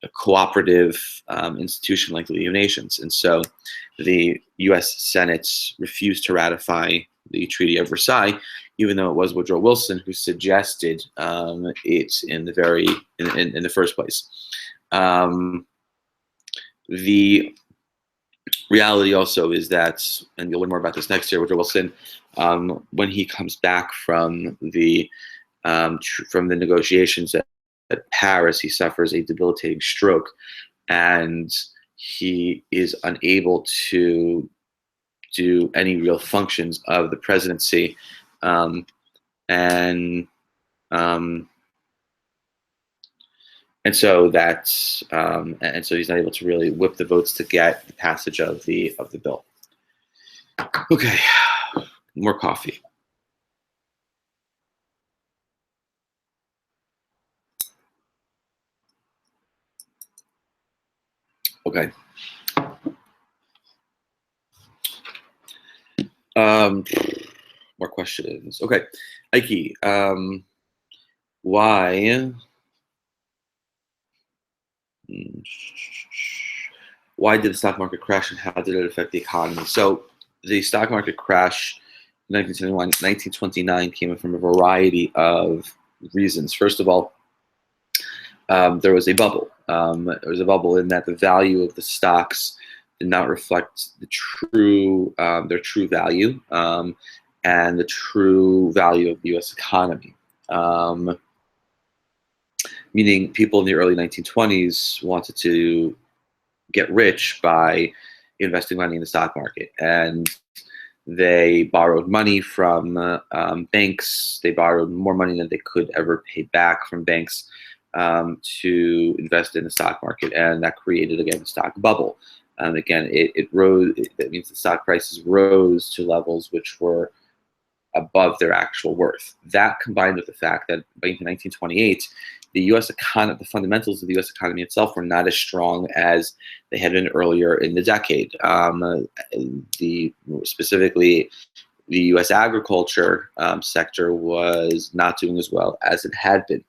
A: a cooperative institution like the League of Nations. And so the US Senate refused to ratify the Treaty of Versailles, even though it was Woodrow Wilson who suggested it in the first place. The reality also is that, and you'll learn more about this next year, Woodrow Wilson, when he comes back from the negotiations at Paris, he suffers a debilitating stroke, and he is unable to do any real functions of the presidency, and so that's and so he's not able to really whip the votes to get the passage of the bill. Okay, more coffee. Okay. More questions. Okay, Ike, why did the stock market crash, and how did it affect the economy? So the stock market crash in 1929 came from a variety of reasons. First of all, there was a bubble. There was a bubble in that the value of the stocks did not reflect the their true value, and the true value of the U.S. economy. Meaning, people in the early 1920s wanted to get rich by investing money in the stock market, and they borrowed money from banks. They borrowed more money than they could ever pay back from banks to invest in the stock market, and that created, again, a stock bubble. Again, it rose. That means the stock prices rose to levels which were above their actual worth. That, combined with the fact that by 1928, the U.S. economy, the fundamentals of the U.S. economy itself, were not as strong as they had been earlier in the decade. Specifically, the U.S. agriculture sector was not doing as well as it had been.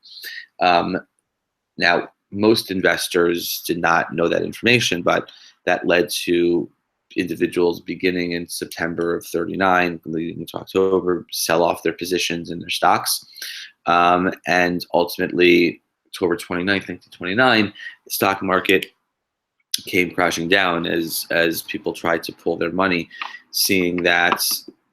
A: Now, most investors did not know that information, but that led to individuals beginning in September of 39, leading to October, sell off their positions in their stocks. And ultimately, October 29th, 1929, the stock market came crashing down as people tried to pull their money, seeing that,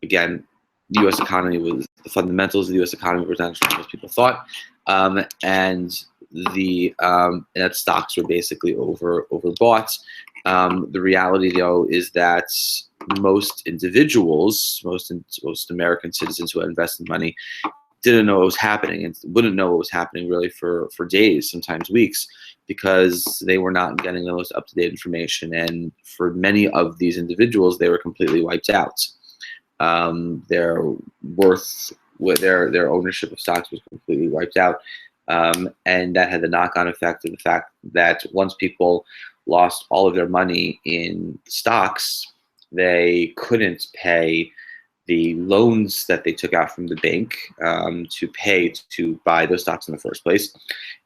A: again, the U.S. economy the fundamentals of the U.S. economy were not as strong as people thought, and that stocks were basically overbought. The reality, though, is that most individuals, most American citizens who had invested money, didn't know what was happening, and wouldn't know what was happening really for days, sometimes weeks, because they were not getting the most up-to-date information. And for many of these individuals, they were completely wiped out. Their worth, their ownership of stocks was completely wiped out. And that had the knock-on effect of the fact that once people lost all of their money in stocks, they couldn't pay the loans that they took out from the bank to pay to buy those stocks in the first place.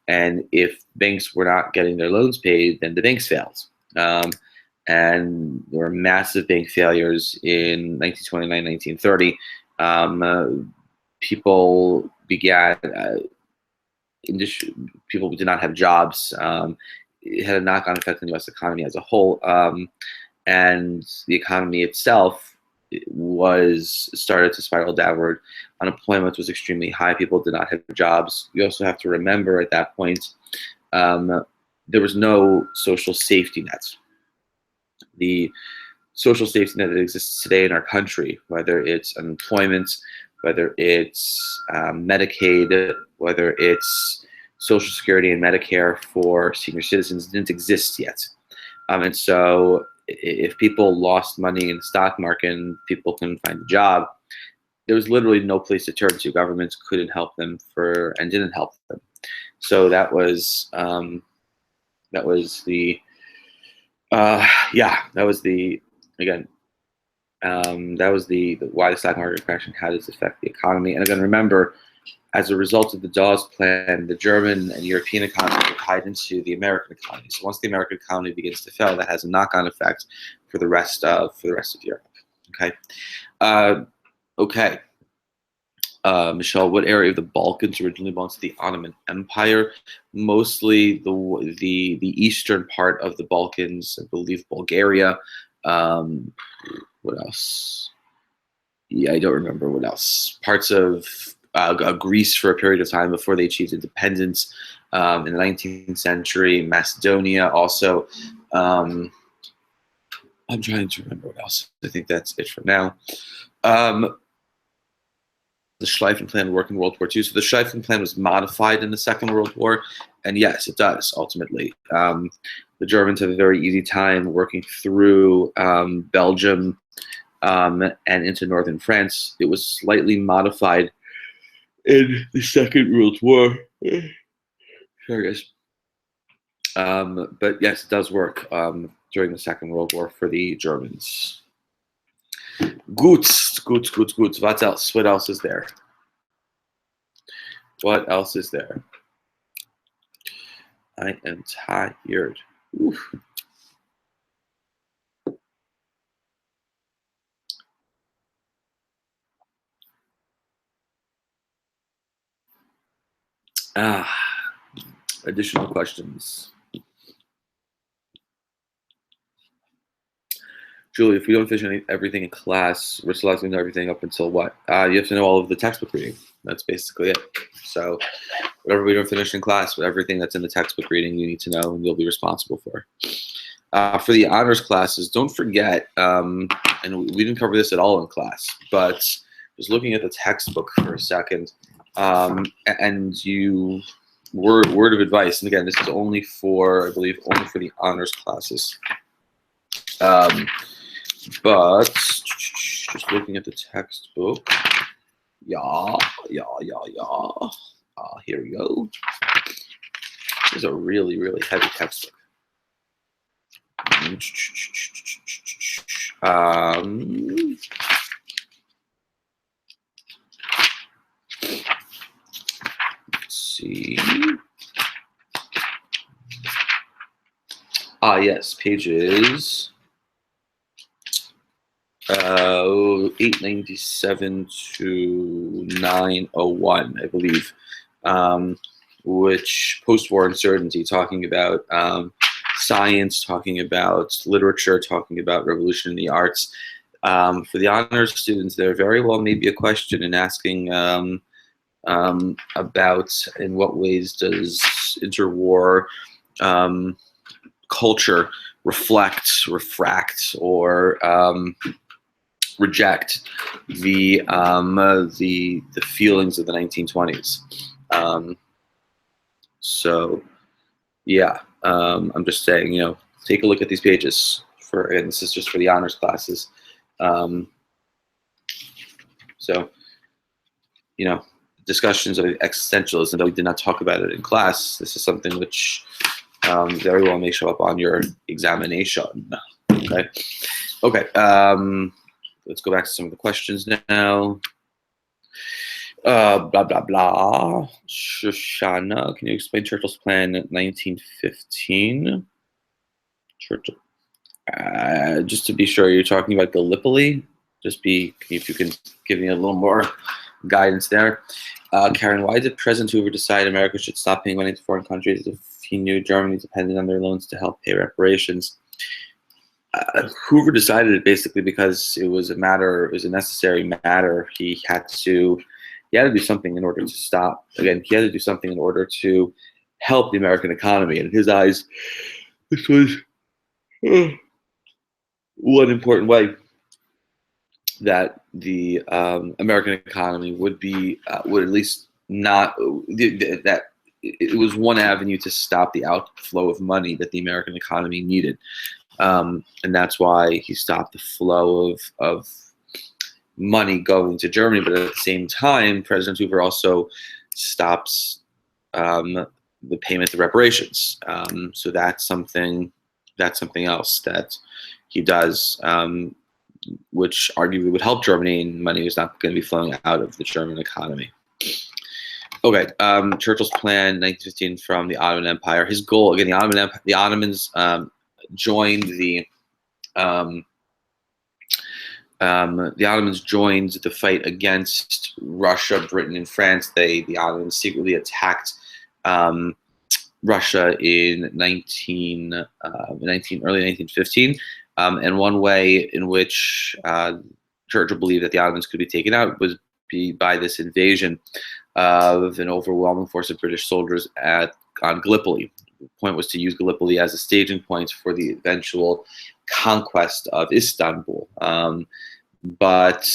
A: And if banks were not getting their loans paid, then the banks failed. And there were massive bank failures in 1929, 1930. People began, people did not have jobs. It had a knock-on effect on the U.S. economy as a whole. And the economy itself started to spiral downward. Unemployment was extremely high. People did not have jobs. You also have to remember, at that point, there was no social safety net. The social safety net that exists today in our country, whether it's unemployment, whether it's Medicaid, whether it's Social Security and Medicare for senior citizens, didn't exist yet. And so if people lost money in the stock market and people couldn't find a job, there was literally no place to turn to. Governments couldn't help them and didn't help them. So that was the again, That was the why the stock market crashed and how does it affect the economy. And again, remember, as a result of the Dawes plan, the German and European economies are tied into the American economy. So once the American economy begins to fail, that has a knock-on effect for the rest of Europe. Okay. Okay. Michelle, what area of the Balkans originally belonged to the Ottoman Empire? Mostly the eastern part of the Balkans, I believe Bulgaria. What else? Yeah, I don't remember what else. Parts of Greece for a period of time before they achieved independence in the 19th century. Macedonia also. I'm trying to remember what else. I think that's it for now. The Schlieffen Plan work in World War II. So the Schlieffen Plan was modified in the Second World War, and yes, it does ultimately. The Germans have a very easy time working through Belgium and into northern France. It was slightly modified in the Second World War. Sorry, guys. But yes, it does work during the Second World War for the Germans. Gut. What else? What else is there? What else is there? I am tired. Oof. Additional questions. Julie, if we don't finish everything in class, we're still to know everything up until what? You have to know all of the textbook reading. That's basically it. So whatever we don't finish in class, everything that's in the textbook reading, you need to know and you'll be responsible for. For the honors classes, don't forget, and we didn't cover this at all in class, but just looking at the textbook for a second, and you, word of advice, and again, this is only for, I believe, only for the honors classes. But just looking at the textbook, here we go. This is a really, really heavy textbook. Let's see. Yes, pages 897 to 901, I believe, which post-war uncertainty, talking about science, talking about literature, talking about revolution in the arts. For the honors students, there very well may be a question in asking about in what ways does interwar culture reflect, refract, or reject the feelings of the 1920s. So yeah, I'm just saying, take a look at these pages and this is just for the honors classes. So, discussions of existentialism, though we did not talk about it in class, this is something which very well may show up on your examination. Okay. Let's go back to some of the questions now. Blah, blah, blah. Shoshana, can you explain Churchill's plan in 1915? Churchill. Just to be sure, you're talking about Gallipoli? If you can give me a little more guidance there. Karen, why did President Hoover decide America should stop paying money to foreign countries if he knew Germany depended on their loans to help pay reparations? Hoover decided it basically because it was a necessary matter. He had to do something in order to stop. Again, he had to do something in order to help the American economy. And in his eyes, this was one important way that the American economy would at least not that it was one avenue to stop the outflow of money that the American economy needed. And that's why he stopped the flow of money going to Germany. But at the same time, President Hoover also stops the payment of reparations. So that's something else that he does. which arguably would help Germany, and money was not going to be flowing out of the German economy. Okay, Churchill's plan, 1915, from the Ottoman Empire. His goal, again, the Ottomans joined um, the Ottomans joined the fight against Russia, Britain, and France. The Ottomans secretly attacked Russia in early 1915, and one way in which Churchill believed that the Ottomans could be taken out was by this invasion of an overwhelming force of British soldiers on Gallipoli. The point was to use Gallipoli as a staging point for the eventual conquest of Istanbul. But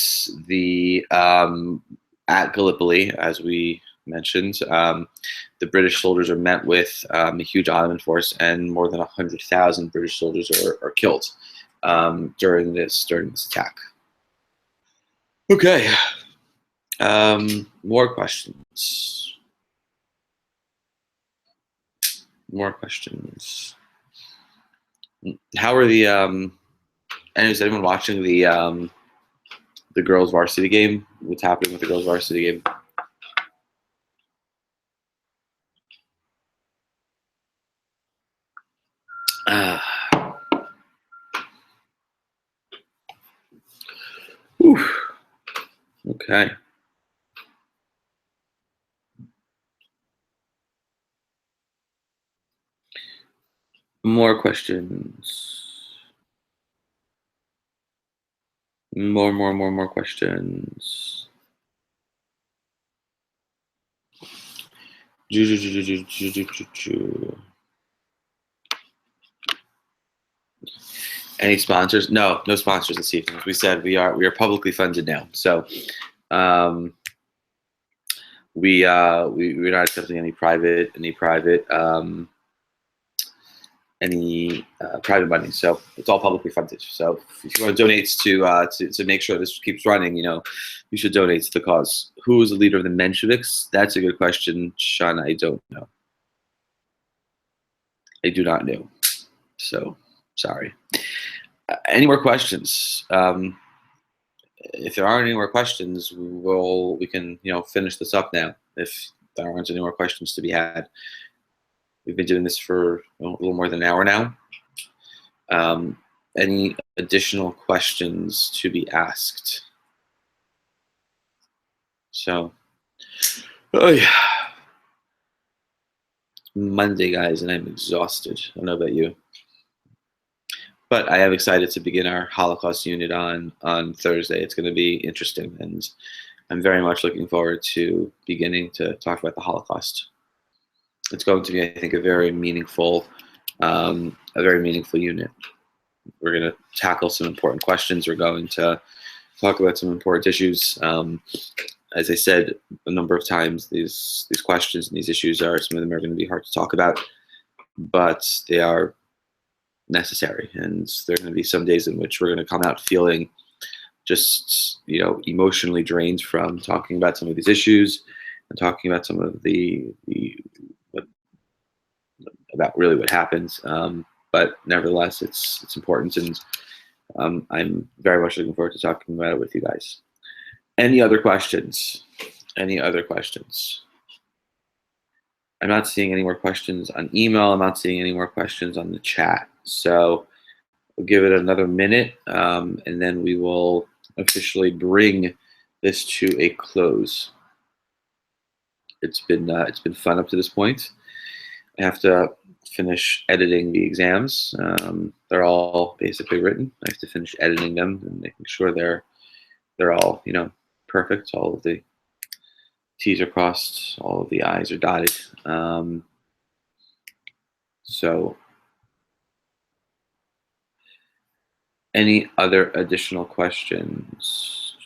A: at Gallipoli, as we mentioned, the British soldiers are met with a huge Ottoman force, and more than 100,000 British soldiers are killed during this attack. Okay, more questions. More questions. How are the and is anyone watching the girls' varsity game? What's happening with the girls' varsity game? Okay. More questions. More questions. Any sponsors? No sponsors this evening. As we said, we are publicly funded now. So we're not accepting any private money. So it's all publicly funded. So if you want to donate to make sure this keeps running, you should donate to the cause. Who is the leader of the Mensheviks? That's a good question, Sean. I don't know. I do not know. So sorry. Any more questions? If there aren't any more questions, we can finish this up now. If there aren't any more questions to be had, we've been doing this for a little more than an hour now. Any additional questions to be asked? So, oh yeah, Monday, guys, and I'm exhausted. I don't know about you, but I am excited to begin our Holocaust unit on Thursday. It's going to be interesting, and I'm very much looking forward to beginning to talk about the Holocaust. It's going to be, I think, a very meaningful unit. We're going to tackle some important questions. We're going to talk about some important issues. As I said a number of times, these questions and these issues some of them are going to be hard to talk about, but they are necessary. And there are going to be some days in which we're going to come out feeling just emotionally drained from talking about some of these issues and talking about some of about really what happens. But nevertheless, it's important, and I'm very much looking forward to talking about it with you guys. Any other questions? Any other questions? I'm not seeing any more questions on email. I'm not seeing any more questions on the chat. So we'll give it another minute, and then we will officially bring this to a close. It's been fun up to this point. I have to finish editing the exams. They're all basically written. I have to finish editing them and making sure they're all perfect. All of the T's are crossed, all of the I's are dotted. So, any other additional questions?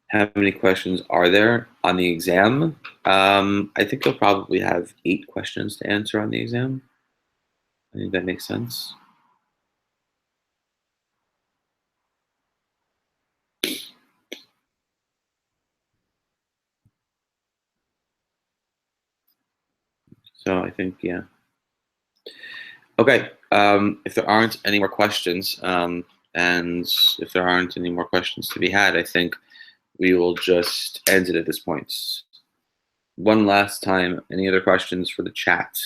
A: How many questions are there on the exam? I think you'll probably have 8 questions to answer on the exam. I think that makes sense. So I think, yeah. Okay. If there aren't any more questions, and if there aren't any more questions to be had, I think we will just end it at this point. One last time, any other questions for the chat?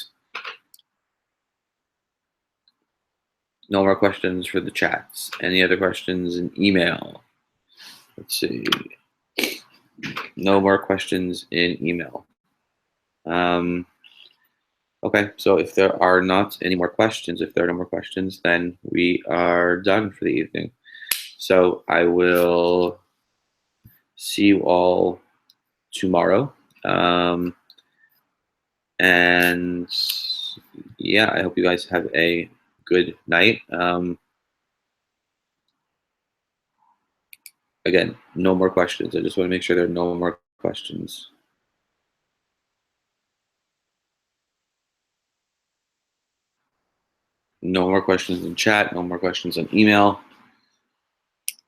A: No more questions for the chats. Any other questions in email? Let's see. No more questions in email. Okay, so if there are not any more questions, if there are no more questions, then we are done for the evening. So I will see you all tomorrow. And yeah, I hope you guys have a good night. Again, no more questions. I just want to make sure there are no more questions. No more questions in chat. No more questions on email.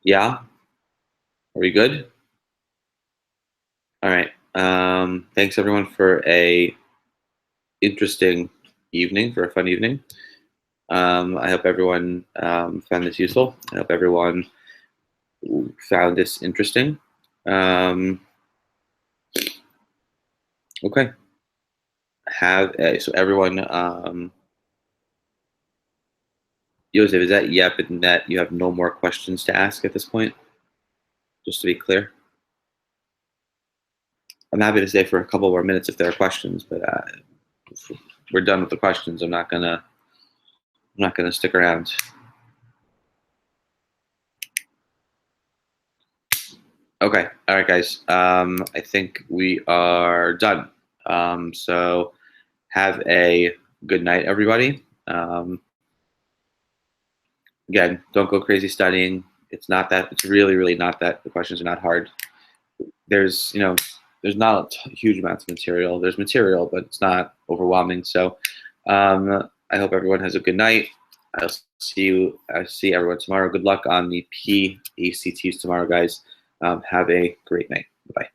A: Yeah? Are we good? All right. Thanks everyone for a interesting evening, for a fun evening. I hope everyone found this useful. I hope everyone found this interesting. Okay. So everyone, Joseph, is that yep, and that you have no more questions to ask at this point? Just to be clear. I'm happy to stay for a couple more minutes if there are questions, but if we're done with the questions. I'm not gonna stick around. Okay, all right, guys. I think we are done. So have a good night, everybody. Again, don't go crazy studying. It's not that. It's really, really not that. The questions are not hard. There's not huge amounts of material. There's material, but it's not overwhelming. So I hope everyone has a good night. I'll see everyone tomorrow. Good luck on the PACTs tomorrow, guys. Have a great night. Bye.